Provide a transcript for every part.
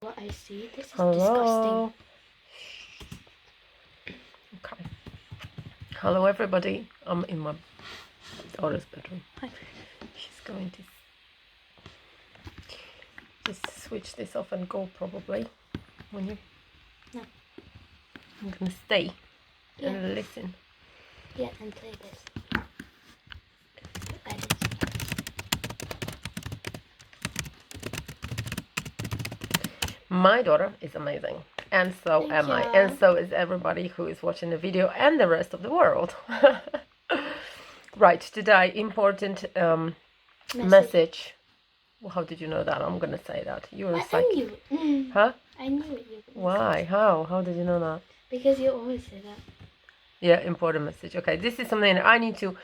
What I see, this is Hello. disgusting. Okay. Hello, everybody. I'm in my daughter's bedroom. Hi. She's going to just switch this off and go probably. When you? No. I'm gonna stay Yeah. and listen. Yeah, and play this. Edit. My daughter is amazing, and so Thank am I, you. and so is everybody who is watching the video and the rest of the world. Right, today important message. Well, how did you know that? I'm gonna say that. You're a psychic. I knew it. Huh? I knew it. You were Why? How? How did you know that? Because you always say that. Yeah, important message. Okay, this is something that I need to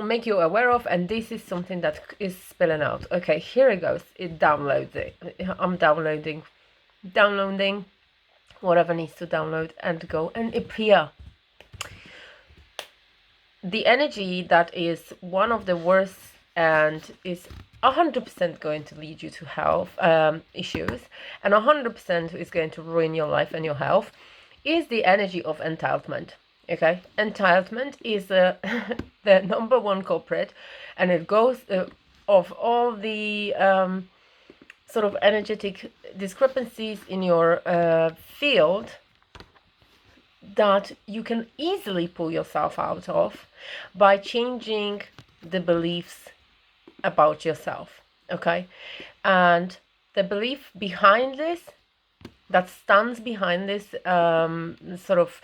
make you aware of, and this is something that is spilling out. Okay, here it goes. It downloads it. I'm downloading whatever needs to download and go and appear. The energy that is one of the worst and is 100% going to lead you to health issues, and 100% is going to ruin your life and your health, is the energy of entitlement. Okay, entitlement is the number one culprit, and it goes of all the sort of energetic discrepancies in your field that you can easily pull yourself out of by changing the beliefs about yourself. Okay, and the belief behind this, that stands behind this sort of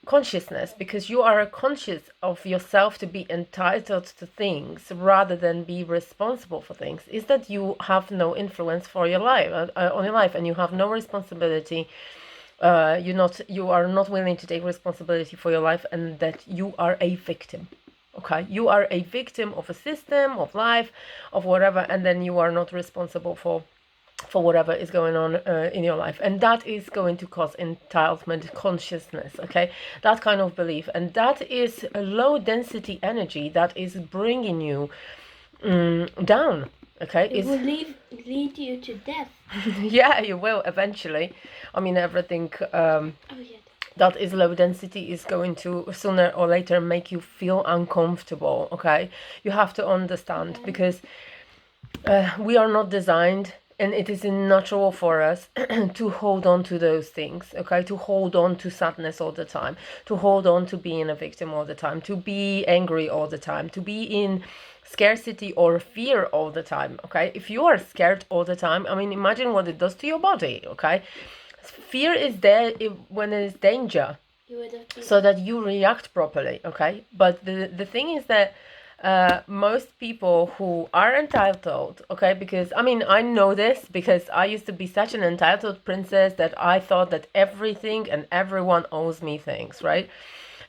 consciousness, because you are conscious of yourself to be entitled to things rather than be responsible for things, is that you have no influence for your life on your life, and you have no responsibility. You are not willing to take responsibility for your life, and that you are a victim. Okay, you are a victim of a system, of life, of whatever, and then you are not responsible for whatever is going on in your life, and that is going to cause entitlement consciousness. Okay, that kind of belief, and that is a low density energy that is bringing you down. Okay, it will lead you to death. Yeah, you will eventually. I mean, everything that is low density is going to sooner or later make you feel uncomfortable. Okay, you have to understand, because we are not designed, and it is natural for us to hold on to those things. Okay, to hold on to sadness all the time, to hold on to being a victim all the time, to be angry all the time, to be in scarcity or fear all the time. Okay, if you are scared all the time, I mean, imagine what it does to your body. Okay, fear is there when there is danger, so that you react properly. Okay, but the thing is that most people who are entitled, okay, because I mean, I know this because I used to be such an entitled princess that I thought that everything and everyone owes me things, right?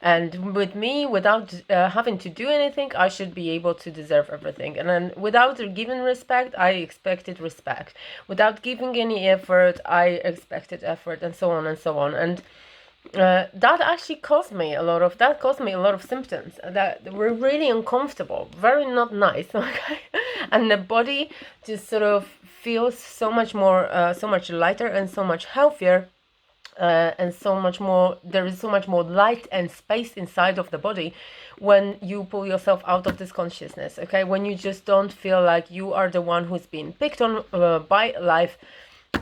And with me, without having to do anything, I should be able to deserve everything. And then without giving respect, I expected respect. Without giving any effort, I expected effort, and so on and so on. And that actually caused me a lot of symptoms that were really uncomfortable, very not nice. Okay, and the body just sort of feels so much more, so much lighter and so much healthier. And so much more, there is so much more light and space inside of the body when you pull yourself out of this consciousness. Okay, when you just don't feel like you are the one who's being picked on by life,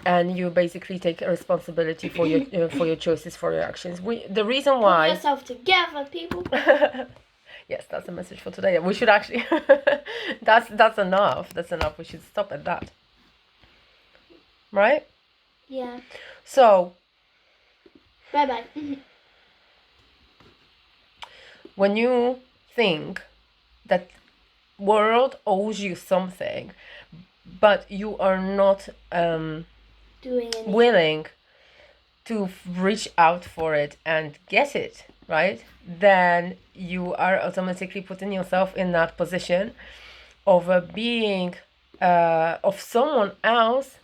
and you basically take responsibility for your choices, for your actions. The reason why, pull yourself together, people. Yes, that's a message for today. We should actually that's enough. We should stop at that, right? Yeah. So bye when you think that world owes you something, but you are not willing to reach out for it and get it, right? Then you are automatically putting yourself in that position of being of someone else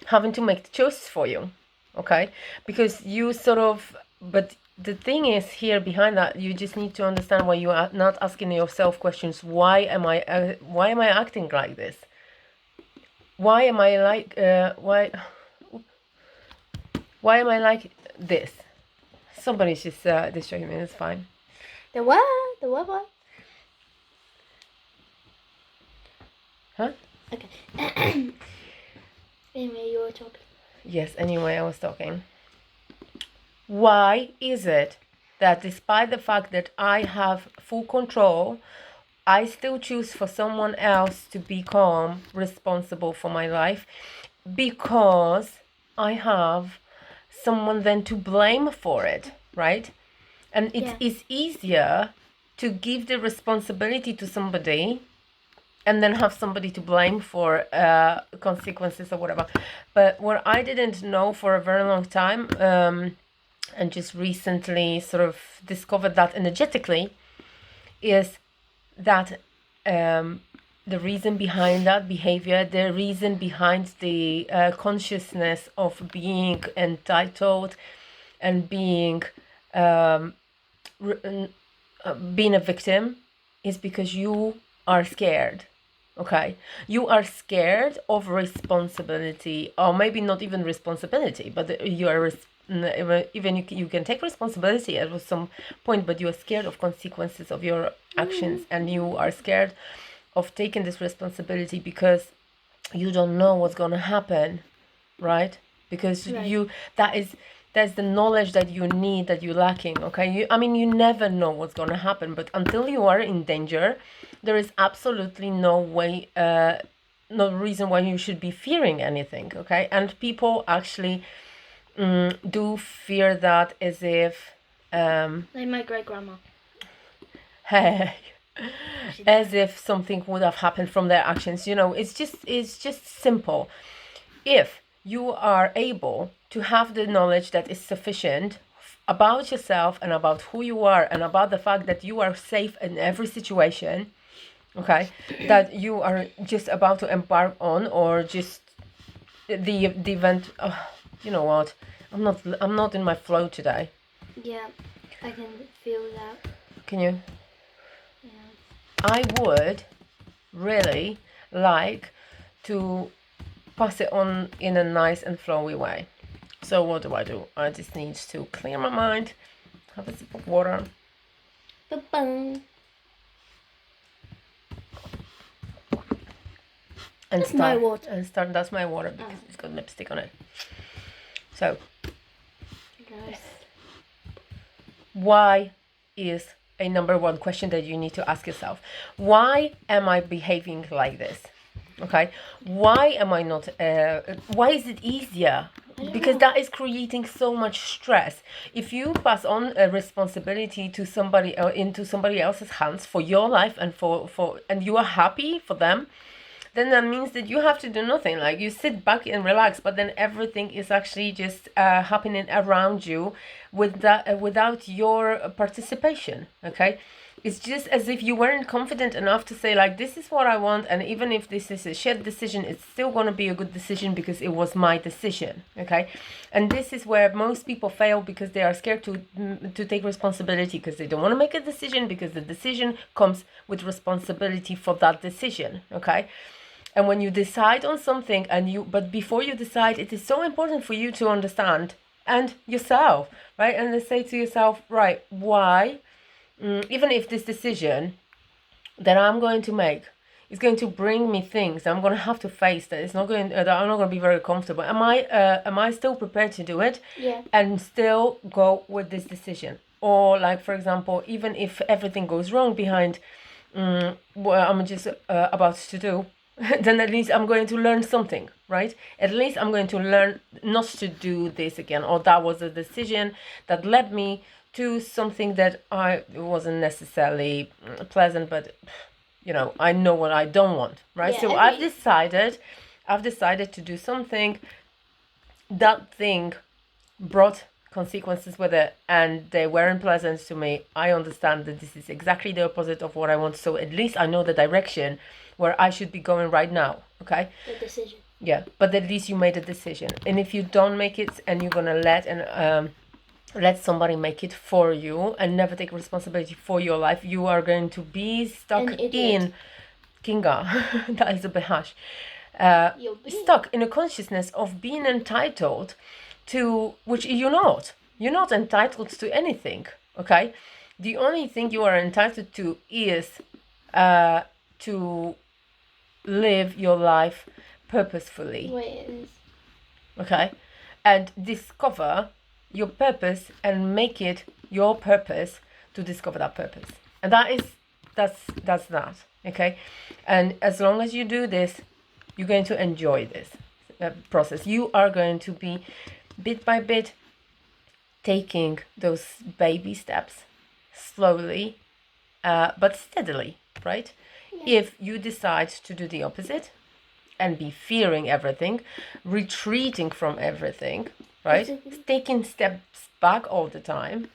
having to make the choices for you. Okay, because you sort of, but the thing is, here behind that, you just need to understand why you are not asking yourself questions. Why am I acting like this? why am I like why am I like this? Somebody's just distracting me. It's fine. The what? The what? Huh? Okay. Anyway, you were talking. Yes, anyway, I was talking. Why is it that despite the fact that I have full control, I still choose for someone else to become responsible for my life? Because I have someone then to blame for it, right? And it's easier to give the responsibility to somebody and then have somebody to blame for consequences or whatever. But what I didn't know for a very long time, and just recently sort of discovered that energetically, is that the reason behind that behavior, the reason behind the consciousness of being entitled and being being a victim, is because you are scared. Okay, you are scared of responsibility, or maybe not even responsibility, but you are even you can take responsibility at some point, but you are scared of consequences of your actions, and you are scared of taking this responsibility because you don't know what's going to happen, right? Because that's the knowledge that you need, that you're lacking. Okay, you never know what's going to happen, but until you are in danger, there is absolutely no way, no reason why you should be fearing anything. Okay, and people actually do fear that as if like my great grandma. hey, as if something would have happened from their actions. It's just simple. If you are able to have the knowledge that is sufficient about yourself and about who you are and about the fact that you are safe in every situation, okay, that you are just about to embark on, or just the event. You know what? I'm not in my flow today. Yeah, I can feel that. Can you? Yeah. I would really like to pass it on in a nice and flowy way. So what do? I just need to clear my mind, have a sip of water. Ba-bum. And That's my water. And start. That's my water because it's got lipstick on it. So, Nice. why is a number one question that you need to ask yourself? Why am I behaving like this? Okay, why am I not? Why is it easier? Because that is creating so much stress. If you pass on a responsibility to somebody into somebody else's hands for your life and and you are happy for them, then that means that you have to do nothing. Like, you sit back and relax, but then everything is actually just happening around you without your participation. Okay, it's just as if you weren't confident enough to say, like, this is what I want, and even if this is a shared decision, it's still going to be a good decision because it was my decision. Okay, and this is where most people fail, because they are scared to take responsibility, because they don't want to make a decision, because the decision comes with responsibility for that decision. Okay, and when you decide on something, but before you decide, it is so important for you to understand, and yourself, right? And then say to yourself, right, why? Even if this decision that I'm going to make is going to bring me things I'm going to have to face, that it's not going that I'm not going to be very comfortable, am I still prepared to do it? Yeah. And still go with this decision? Or, like, for example, even if everything goes wrong behind what I'm just about to do, then at least I'm going to learn something, right? At least I'm going to learn not to do this again, or that was a decision that led me to something that wasn't necessarily pleasant, but I know what I don't want, right? Yeah, So I've decided to do something. That thing brought consequences with it, and they weren't pleasant to me. I understand that this is exactly the opposite of what I want, so at least I know the direction where I should be going right now. Okay, The decision. yeah, but at least you made a decision. And if you don't make it, and you're gonna let somebody make it for you and never take responsibility for your life, you are going to be stuck An idiot. in Kinga. That is a bit harsh. You're being. stuck in a consciousness of being entitled to, which you're not. You're not entitled to anything, okay? The only thing you are entitled to is to live your life purposefully, Wait, it is. okay? And discover your purpose and make it your purpose to discover that purpose. And that's that, okay? And as long as you do this, you're going to enjoy this process. You are going to be bit by bit taking those baby steps slowly but steadily, right? If you decide to do the opposite and be fearing everything, retreating from everything, right? Taking steps back all the time,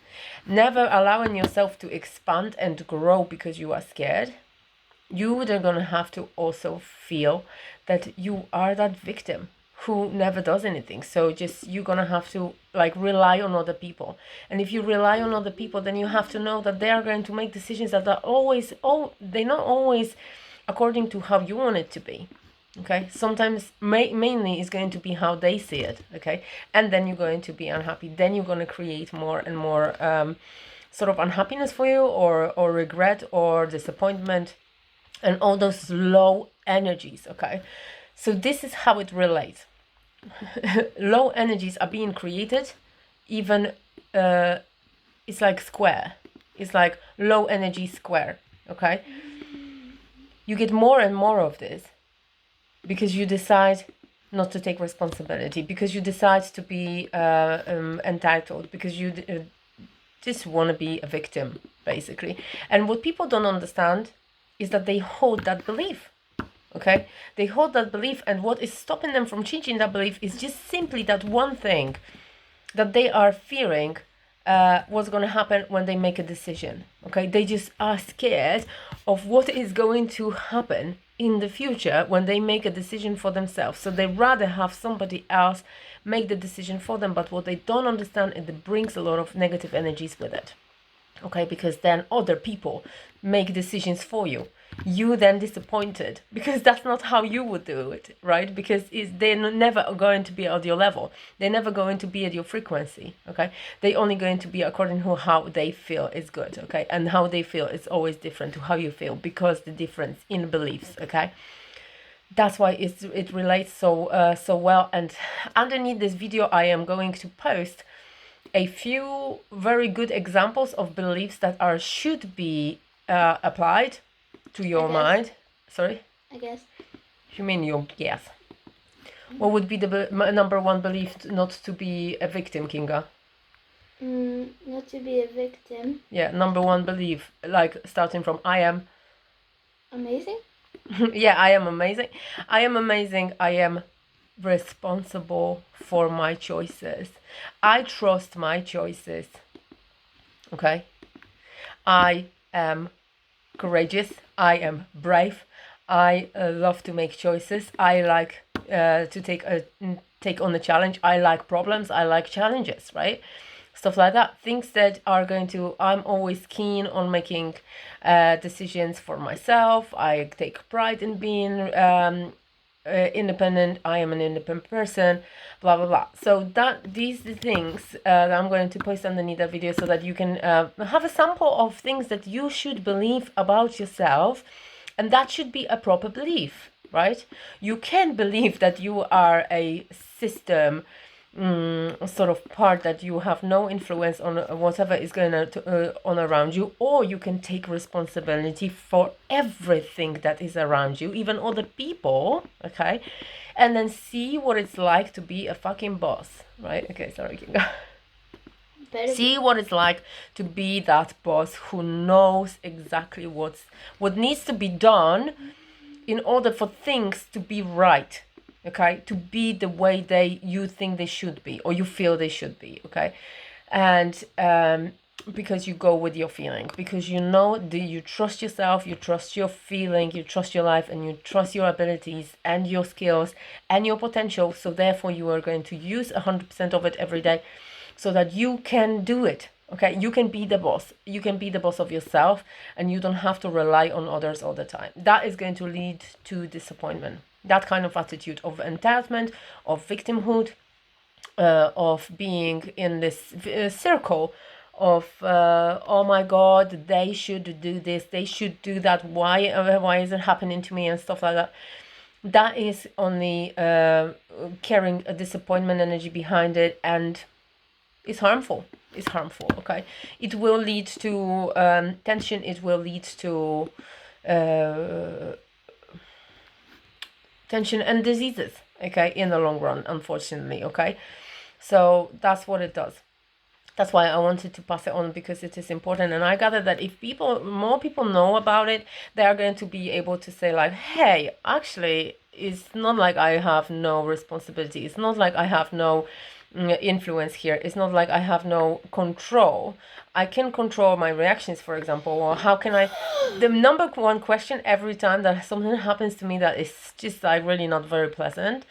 never allowing yourself to expand and grow because you are scared, you are going to have to also feel that you are that victim who never does anything. So just you're going to have to like rely on other people. And if you rely on other people, then you have to know that they are going to make decisions that are always, they're not always according to how you want it to be. Okay, sometimes mainly is going to be how they see it. Okay, and then you're going to be unhappy. Then you're going to create more and more sort of unhappiness for you, or regret, or disappointment, and all those low energies. Okay, so this is how it relates. Low energies are being created, even it's like square. It's like low energy square. Okay, you get more and more of this because you decide not to take responsibility, because you decide to be entitled, because you just want to be a victim, basically. And what people don't understand is that they hold that belief. Okay, they hold that belief, and what is stopping them from changing that belief is just simply that one thing that they are fearing what's going to happen when they make a decision. Okay, they just are scared of what is going to happen in the future when they make a decision for themselves. So they rather have somebody else make the decision for them. But what they don't understand is it brings a lot of negative energies with it. Okay, because then other people make decisions for you. You then disappointed because that's not how you would do it, right? Because they're never going to be at your level. They're never going to be at your frequency, okay? They're only going to be according to how they feel is good, okay? And how they feel is always different to how you feel because the difference in beliefs, okay? That's why it relates so well. And underneath this video, I am going to post a few very good examples of beliefs that should be applied to your mind. Sorry? I guess. You mean your guess? What would be the number one belief not to be a victim, Kinga? Not to be a victim. Yeah, number one belief, like starting from I am amazing. Yeah, I am amazing. I am amazing. I am responsible for my choices. I trust my choices. Okay? I am courageous. I am brave. I love to make choices. I like to take on a challenge. I like problems. I like challenges, right? Stuff like that. Things that are going to, I'm always keen on making decisions for myself. I take pride in being independent. I am an independent person, blah blah blah. So these things that I'm going to post underneath the video so that you can have a sample of things that you should believe about yourself, and that should be a proper belief, right? You can believe that you are a system sort of part, that you have no influence on whatever is going on around you, or you can take responsibility for everything that is around you, even other people, okay, and then see what it's like to be a fucking boss, right? Okay, sorry, Kinga. See what it's like to be that boss who knows exactly what needs to be done in order for things to be right. Okay, to be the way you think they should be, or you feel they should be, okay? And because you go with your feeling, because you know that you trust yourself, you trust your feeling, you trust your life, and you trust your abilities and your skills and your potential. So therefore you are going to use 100% of it every day so that you can do it. Okay, you can be the boss. You can be the boss of yourself, and you don't have to rely on others all the time. That is going to lead to disappointment. that kind of attitude of entitlement, of victimhood, of being in this circle of oh my god, they should do this, they should do that, why is it happening to me, and stuff like that. That is only carrying a disappointment energy behind it, and it's harmful. It's harmful. Okay, it will lead to tension. It will lead to tension and diseases. Okay, in the long run, unfortunately. Okay, so that's what it does. That's why I wanted to pass it on, because it is important. And I gather that if more people know about it, they are going to be able to say like, hey, actually, it's not like I have no responsibility. It's not like I have no influence here. It's not like I have no control. I can control my reactions, for example. Or how can I... The number one question every time that something happens to me that is just like really not very pleasant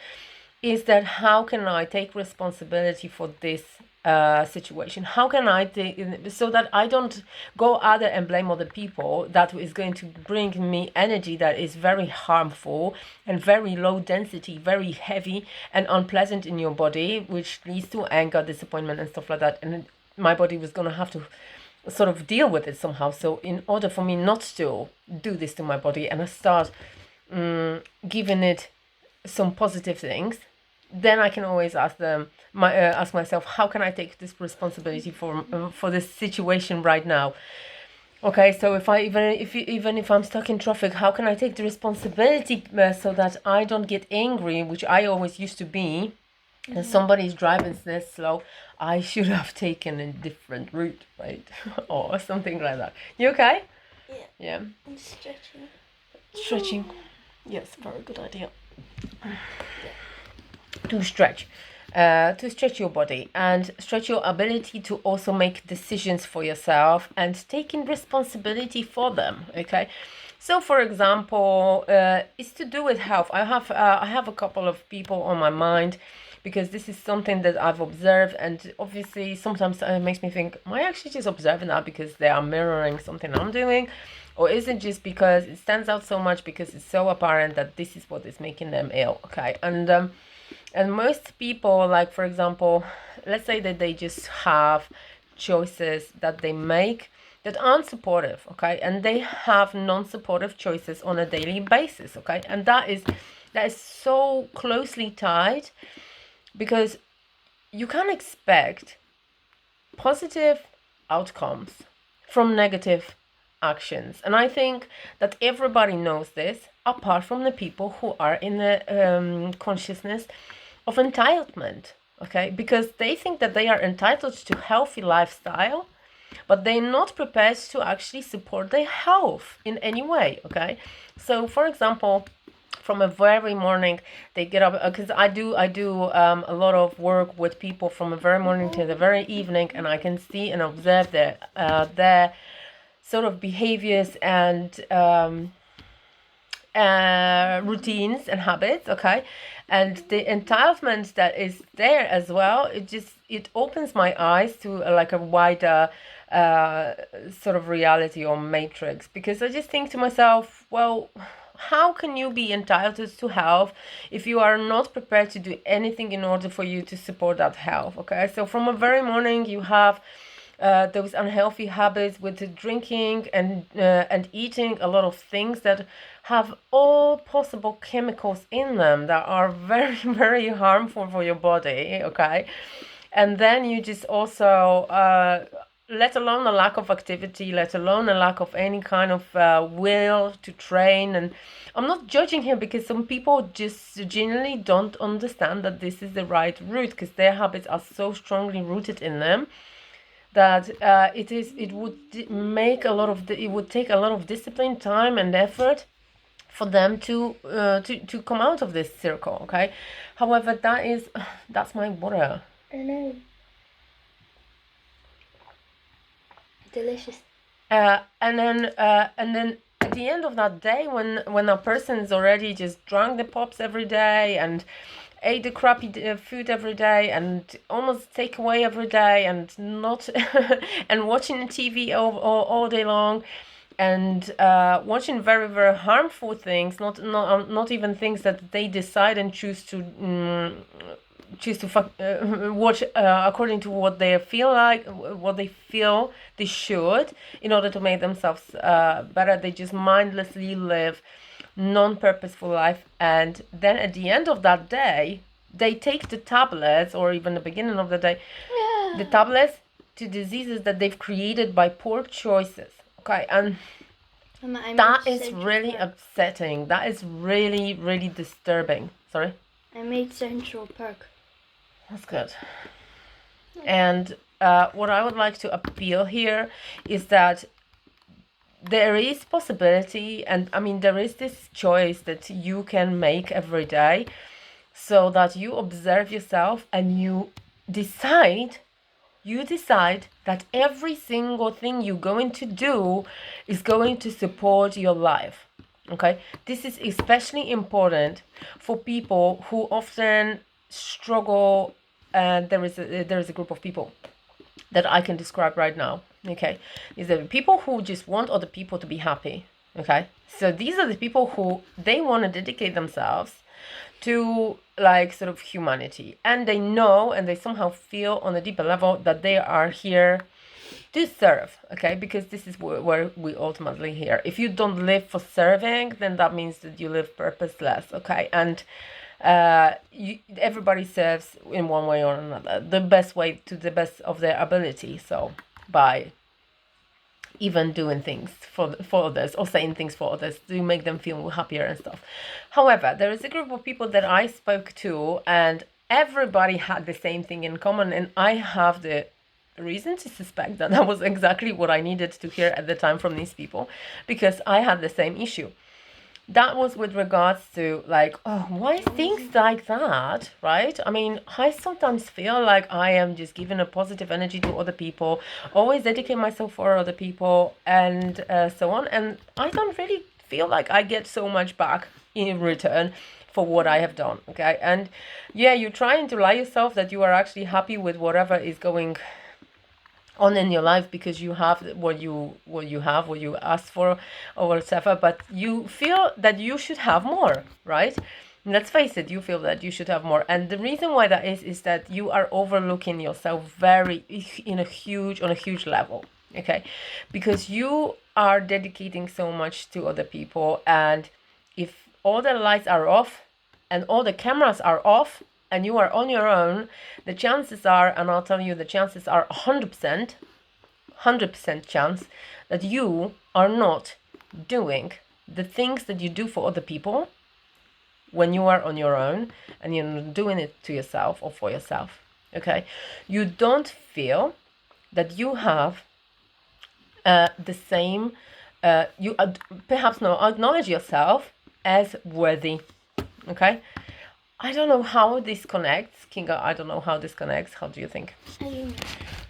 is that how can I take responsibility for this situation? How can I take, so that I don't go out there and blame other people? That is going to bring me energy that is very harmful and very low density, very heavy and unpleasant in your body, which leads to anger, disappointment and stuff like that. And my body was going to have to sort of deal with it somehow. So in order for me not to do this to my body and I start giving it some positive things, then I can always ask myself, how can I take this responsibility for this situation right now? Okay, so even if I'm stuck in traffic, how can I take the responsibility so that I don't get angry, which I always used to be, and somebody's driving this slow, I should have taken a different route, right? Or something like that. You okay? Yeah. Yeah. I'm stretching. Stretching. Yes, very good idea. To stretch your body and stretch your ability to also make decisions for yourself and taking responsibility for them. Okay, so for example, it's to do with health. I have a couple of people on my mind, because this is something that I've observed, and obviously sometimes it makes me think, am I actually just observing that because they are mirroring something I'm doing, or is it just because it stands out so much, because it's so apparent that this is what is making them ill? Okay, and most people, like for example, let's say that they just have choices that they make that aren't supportive, okay, and they have non-supportive choices on a daily basis, okay, and that is so closely tied, because you can't expect positive outcomes from negative actions. And I think that everybody knows this, apart from the people who are in the consciousness of entitlement, okay, because they think that they are entitled to healthy lifestyle, but they're not prepared to actually support their health in any way, okay. So for example, from a very morning they get up, because I do a lot of work with people from a very morning to the very evening, and I can see and observe their sort of behaviors and routines and habits, okay, and the entitlement that is there as well. It opens my eyes to like a wider sort of reality or matrix, because I just think to myself, well, how can you be entitled to health if you are not prepared to do anything in order for you to support that health? Okay, so from a very morning you have those unhealthy habits with the drinking and eating a lot of things that have all possible chemicals in them that are very, very harmful for your body, okay? And then you just also, let alone a lack of activity, let alone a lack of any kind of will to train. And I'm not judging here, because some people just genuinely don't understand that this is the right route, because their habits are so strongly rooted in them that it would take a lot of discipline, time and effort for them to come out of this circle, okay? However, that's my water. I know. Delicious. And then at the end of that day, when a person is already just drunk the pops every day and ate the crappy food every day and almost takeaway every day and not and watching the TV all day long, and watching very, very harmful things, not even things that they decide and choose to watch according to what they feel like, what they feel they should, in order to make themselves better. They just mindlessly live non-purposeful life, and then at the end of that day they take the tablets, or even the beginning of the day, the tablets to diseases that they've created by poor choices. Okay, and that is really upsetting. That is really, really disturbing. Sorry? I made Central Park. That's good. And what I would like to appeal here is that there is possibility, and I mean, there is this choice that you can make every day, so that you observe yourself and you decide that every single thing you're going to do is going to support your life. Okay, this is especially important for people who often struggle, and there is a group of people that I can describe right now. Okay, these are the people who just want other people to be happy. Okay, so these are the people who they want to dedicate themselves to, like, sort of humanity, and they know and they somehow feel on a deeper level that they are here to serve. Okay, because this is where we ultimately here. If you don't live for serving, then that means that you live purposeless. Okay, and everybody serves in one way or another, the best way, to the best of their ability. So by even doing things for others, or saying things for others to make them feel happier and stuff. However, there is a group of people that I spoke to, and everybody had the same thing in common, and I have the reason to suspect that that was exactly what I needed to hear at the time from these people, because I had the same issue. That was with regards to, like, oh, why things like that, right? I mean, I sometimes feel like I am just giving a positive energy to other people, always dedicate myself for other people, and so on. And I don't really feel like I get so much back in return for what I have done, okay? And yeah, you're trying to lie yourself that you are actually happy with whatever is going on in your life, because you have what you asked for or whatever, but you feel that you should have more, right? Let's face it, you feel that you should have more, and the reason why that is that you are overlooking yourself on a huge level. Okay, because you are dedicating so much to other people, and if all the lights are off and all the cameras are off and you are on your own, the chances are, and I'll tell you, the chances are 100% chance that you are not doing the things that you do for other people when you are on your own, and you're not doing it to yourself or for yourself. Okay, you don't feel that you have the same, you perhaps not acknowledge yourself as worthy. Okay, I don't know how this connects, Kinga. I don't know how this connects. How do you think? Me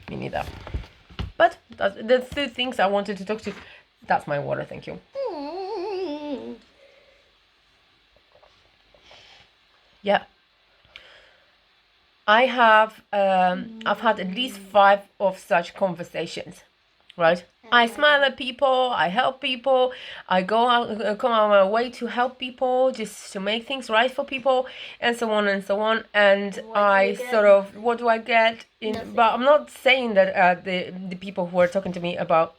neither. But the two things I wanted to talk to. That's my water. Thank you. Yeah. I have. I've had at least 5 of such conversations. Right? I smile at people, I help people, I go out, come out of my way to help people, just to make things right for people, and so on and so on. And what do I get? But I'm not saying that the people who are talking to me about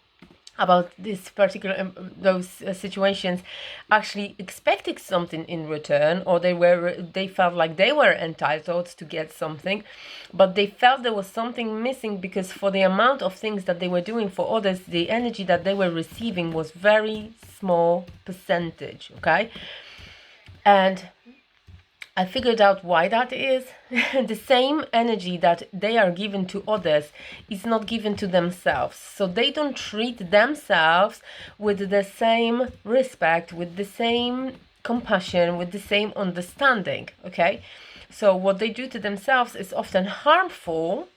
this particular those situations actually expected something in return, or they felt like they were entitled to get something, but they felt there was something missing, because for the amount of things that they were doing for others, the energy that they were receiving was very small percentage. Okay, and I figured out why that is. The same energy that they are given to others is not given to themselves. So they don't treat themselves with the same respect, with the same compassion, with the same understanding. Okay? So what they do to themselves is often harmful.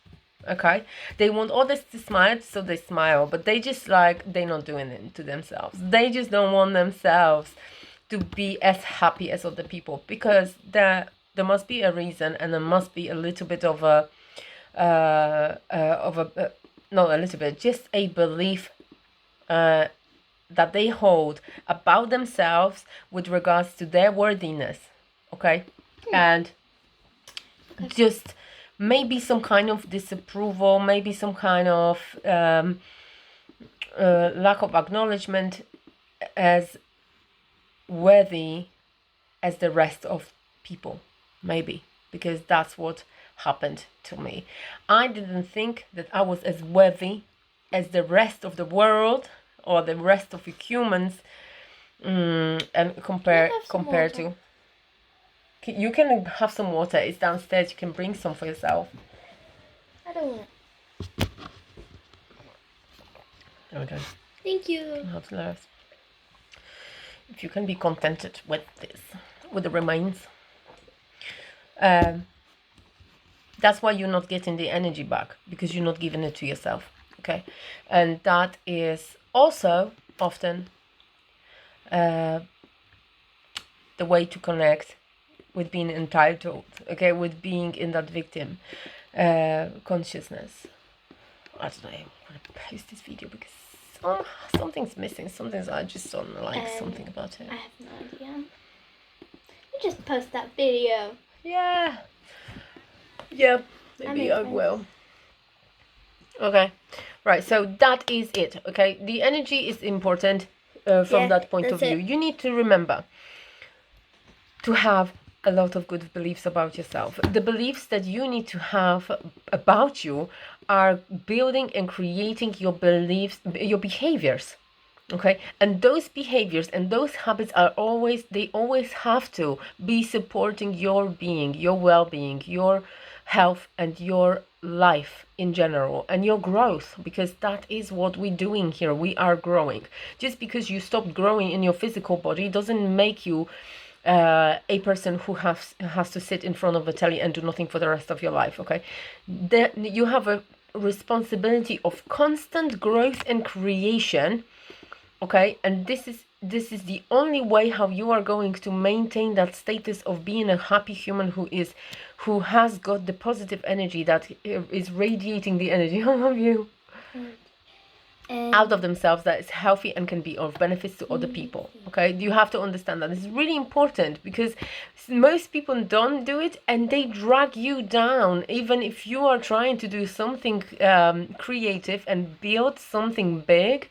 Okay? They want others to smile, so they smile. But they're not doing it to themselves. They just don't want themselves to be as happy as other people, because there must be a reason, and there must be a little bit of not a little bit, just a belief that they hold about themselves with regards to their worthiness, okay? And just maybe some kind of disapproval, maybe some kind of lack of acknowledgement as worthy as the rest of people, maybe, because that's what happened to me. I didn't think that I was as worthy as the rest of the world or the rest of the humans, and compared to. You can have some water. It's downstairs. You can bring some for yourself. I don't want. Okay. Thank you. That's nice. If you can be contented with this, with the remains, that's why you're not getting the energy back, because you're not giving it to yourself. Okay, and that is also often the way to connect with being entitled, okay, with being in that victim consciousness. I don't know, I'm gonna post this video because something's missing, I just don't like something about it. I have no idea. You just post that video. Yeah, maybe I will. Okay, right, so that is it, okay? The energy is important from that point of view. You need to remember to have a lot of good beliefs about yourself. The beliefs that you need to have about you are building and creating your beliefs, your behaviors, okay? And those behaviors and those habits are always have to be supporting your being, your well-being, your health, and your life in general, and your growth, because that is what we're doing here. We are growing. Just because you stopped growing in your physical body doesn't make you a person who has to sit in front of a telly and do nothing for the rest of your life, okay? You have a responsibility of constant growth and creation, okay? And this is the only way how you are going to maintain that status of being a happy human who has got the positive energy that is radiating the energy of you out of themselves, that is healthy and can be of benefits to other people, okay? You have to understand that this is really important, because most people don't do it and they drag you down. Even if you are trying to do something creative and build something big,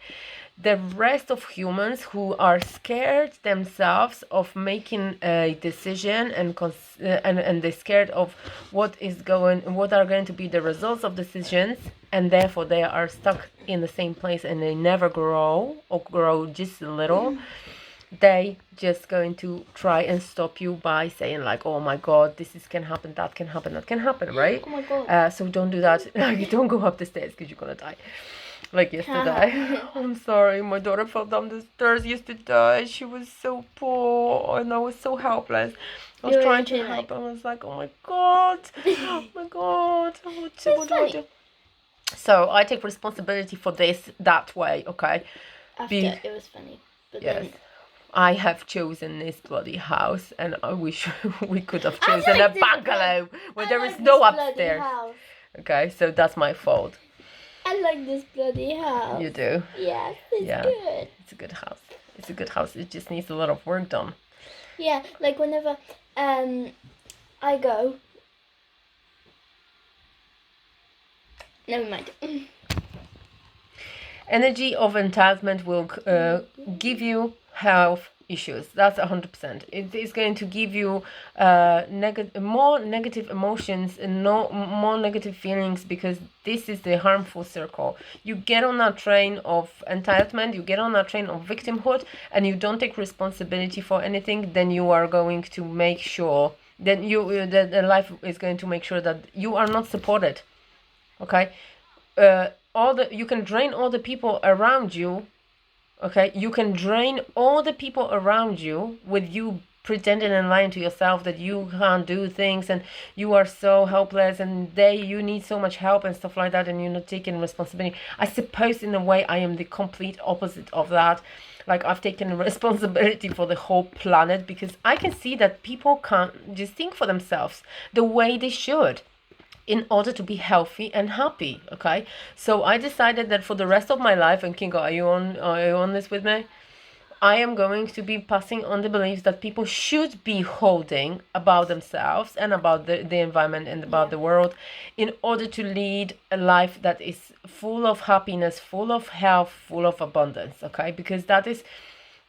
the rest of humans who are scared themselves of making a decision and they're scared of what are going to be the results of decisions, and therefore they are stuck in the same place and they never grow or grow just a little. They just going to try and stop you by saying like, oh my god, can happen, that can happen, right? Oh my god. So don't do that. You don't go up the stairs because you're gonna die. Like yesterday. I'm sorry, my daughter fell down the stairs yesterday. She was so poor and I was so helpless. I was trying to help. I was like, oh my god, what do I do? So I take responsibility for this that way, okay? After it was funny. But yes. Then I have chosen this bloody house, and I wish we could have chosen a bungalow where there is no upstairs. Okay, so that's my fault. I like this bloody house. You do? Yes, it's good. It's a good house. It's a good house. It just needs a lot of work done. Yeah, like whenever I go. Never mind. Energy of entitlement will give you health issues. That's 100%. It is going to give you more negative emotions and more negative feelings, because this is the harmful circle. You get on that train of entitlement, you get on that train of victimhood, and you don't take responsibility for anything, then you are going to make sure that the life is going to make sure that you are not supported. Okay? You can drain all the people around you. Okay, you can drain all the people around you with you pretending and lying to yourself that you can't do things and you are so helpless and you need so much help and stuff like that, and you're not taking responsibility. I suppose in a way I am the complete opposite of that. Like, I've taken responsibility for the whole planet, because I can see that people can't just think for themselves the way they should. in order to be healthy and happy. Okay, so I decided that for the rest of my life, and Kingo, are you on this with me? I am going to be passing on the beliefs that people should be holding about themselves and about the environment and about the world, in order to lead a life that is full of happiness, full of health, full of abundance. Okay, because that is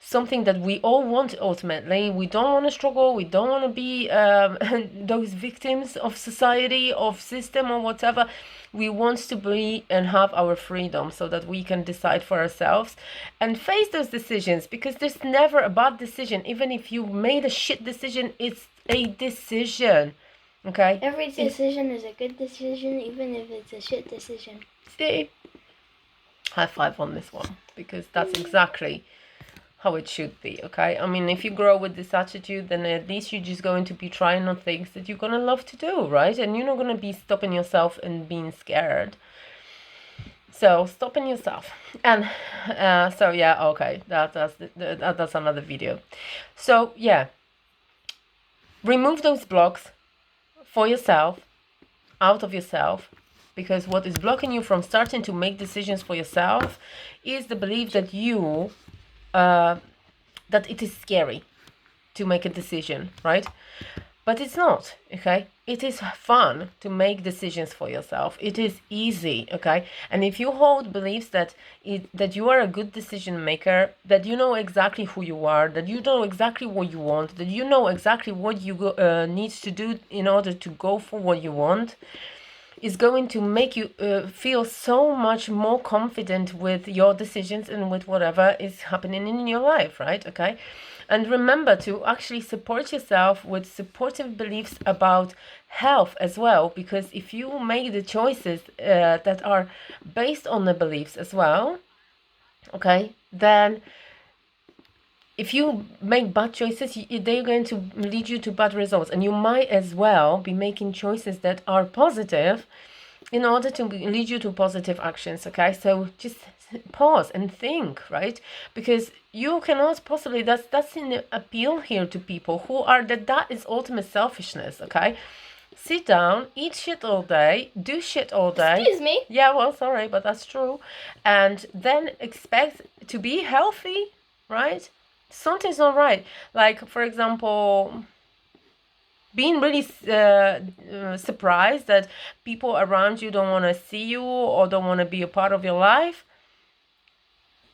something that we all want ultimately. We don't want to struggle. We don't want to be those victims of society, of system, or whatever. We want to be and have our freedom so that we can decide for ourselves and face those decisions, because there's never a bad decision. Even if you made a shit decision, it's a decision. Okay? Every decision is a good decision, even if it's a shit decision. See? High five on this one, because that's exactly how it should be. Okay, I mean, if you grow with this attitude, then at least you're just going to be trying on things that you're gonna love to do, right? And you're not gonna be stopping yourself and being scared. So stopping yourself. And so yeah, okay, that's another video. So yeah, remove those blocks for yourself, out of yourself, because what is blocking you from starting to make decisions for yourself is the belief that that it is scary to make a decision, right? But it's not. Okay, it is fun to make decisions for yourself. It is easy. Okay, and if you hold beliefs that you are a good decision maker, that you know exactly who you are, that you know exactly what you want, that you know exactly what you need to do in order to go for what you want, is going to make you feel so much more confident with your decisions and with whatever is happening in your life, right? Okay, and remember to actually support yourself with supportive beliefs about health as well, because if you make the choices that are based on the beliefs as well, okay, then if you make bad choices, they're going to lead you to bad results, and you might as well be making choices that are positive in order to lead you to positive actions. Okay, so just pause and think, right? Because you cannot possibly, that's an appeal here to people who are that is ultimate selfishness. Okay, sit down, eat shit all day, do shit all day. Excuse me. Yeah, well, sorry, but that's true. And then expect to be healthy, right? Something's not right. Like, for example, being really surprised that people around you don't want to see you or don't want to be a part of your life,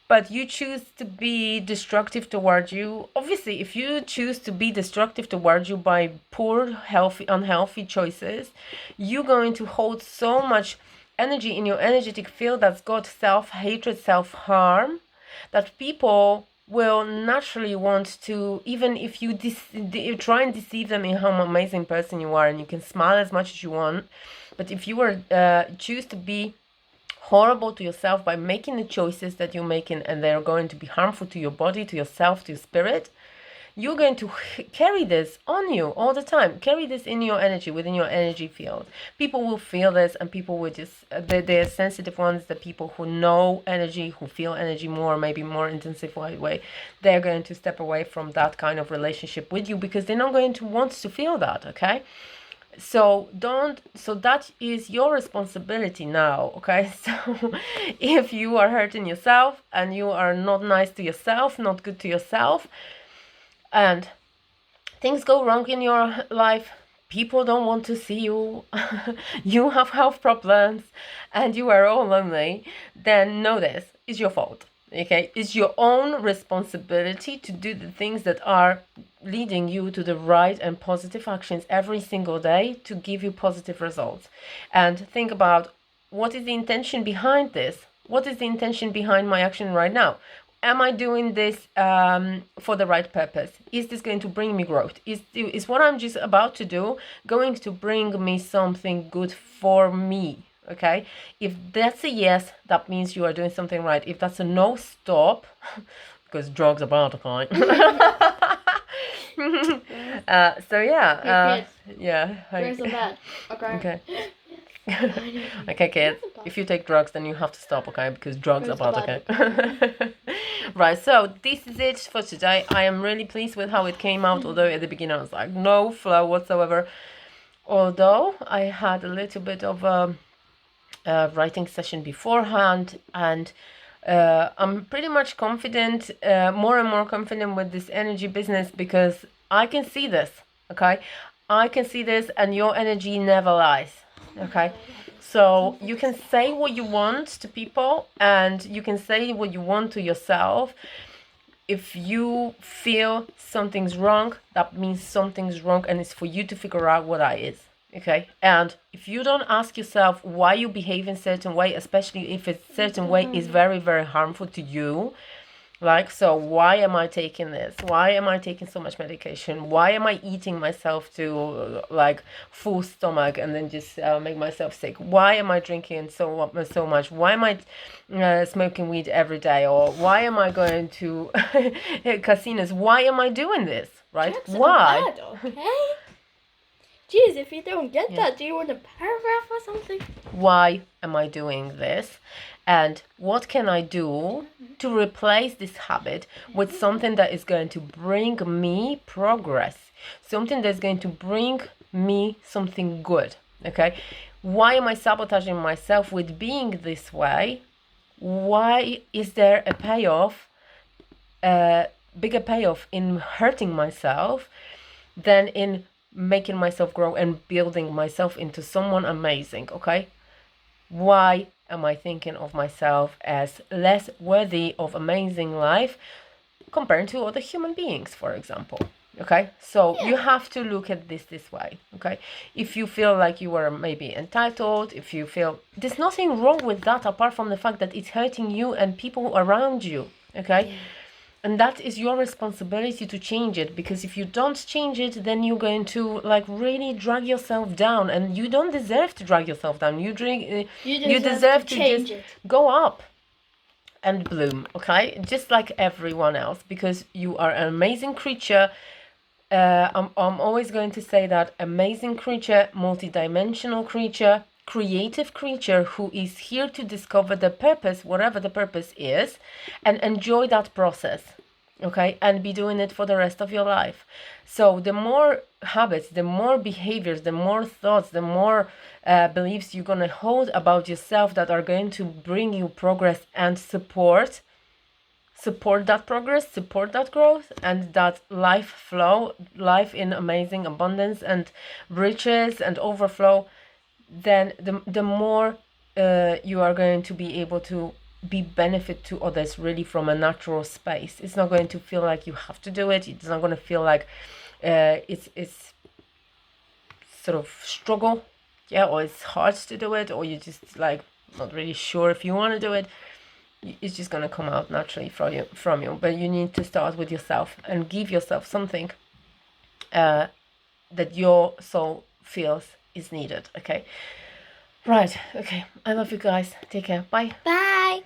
but you choose to be destructive towards you. Obviously, if you choose to be destructive towards you by poor, unhealthy choices, you're going to hold so much energy in your energetic field that's got self-hatred, self-harm, that people will naturally want to, even if you try and deceive them in how amazing person you are, and you can smile as much as you want, but if you choose to be horrible to yourself by making the choices that you're making, and they're going to be harmful to your body, to yourself, to your spirit, you're going to carry this on you all the time. Carry this in your energy, within your energy field. People will feel this, and people will just, they're sensitive ones, the people who know energy, who feel energy more, maybe more intensified way, they're going to step away from that kind of relationship with you, because they're not going to want to feel that, okay? So that is your responsibility now, okay? So if you are hurting yourself and you are not nice to yourself, not good to yourself, and things go wrong in your life, people don't want to see you, you have health problems, and you are all lonely, then know this is your fault, okay? It's your own responsibility to do the things that are leading you to the right and positive actions every single day to give you positive results. And think about, what is the intention behind this? What is the intention behind my action right now? Am I doing this for the right purpose? Is this going to bring me growth? Is what I'm just about to do going to bring me something good for me? Okay, if that's a yes, that means you are doing something right. If that's a no, stop, because drugs are bad, okay? So yeah, yeah. Drugs are bad. Okay. Okay, kids, if you take drugs, then you have to stop, okay? Because drugs are bad, okay? Right, so this is it for today. I am really pleased with how it came out, although at the beginning I was like, no flow whatsoever. although I had a little bit of a writing session beforehand, and I'm pretty much confident, more and more confident with this energy business, because I can see this, okay? I can see this, and your energy never lies, okay? So you can say what you want to people, and you can say what you want to yourself. If you feel something's wrong, that means something's wrong, and it's for you to figure out what that is. Okay, and if you don't ask yourself why you behave in certain way, especially if a certain way is very, very harmful to you, like, so why am I taking this? Why am I taking so much medication? Why am I eating myself to like full stomach and then just make myself sick? Why am I drinking so much? Why am I smoking weed every day? Or why am I going to casinos? Why am I doing this? Right? That's Why? bad, okay? Jeez, if you don't get that, do you want a paragraph or something? Why am I doing this? And what can I do to replace this habit with something that is going to bring me progress? Something that's going to bring me something good, okay? Why am I sabotaging myself with being this way? Why is there a payoff, a bigger payoff in hurting myself than in making myself grow and building myself into someone amazing, okay? Why am I thinking of myself as less worthy of amazing life compared to other human beings, for example? Okay, so you have to look at this way. Okay, if you feel like you are maybe entitled, if you feel there's nothing wrong with that apart from the fact that it's hurting you and people around you. Okay, and that is your responsibility to change it, because if you don't change it, then you're going to like really drag yourself down, and you don't deserve to drag yourself down. You deserve to change just it. go up and bloom, okay? Just like everyone else, because you are an amazing creature. I'm always going to say that amazing creature, multidimensional creature, creative creature who is here to discover the purpose, whatever the purpose is, and enjoy that process, okay? And be doing it for the rest of your life. So the more habits, the more behaviors, the more thoughts, the more beliefs you're going to hold about yourself that are going to bring you progress and support that progress, support that growth, and that life flow, life in amazing abundance and riches and overflow, then the more you are going to be able to be benefit to others really from a natural space. It's not going to feel like you have to do it. It's not going to feel like it's sort of struggle, yeah, or it's hard to do it, or you're just like not really sure if you want to do it. It's just going to come out naturally from you, but you need to start with yourself and give yourself something that your soul feels is needed. Okay, right? Okay, I love you guys. Take care. Bye. Bye.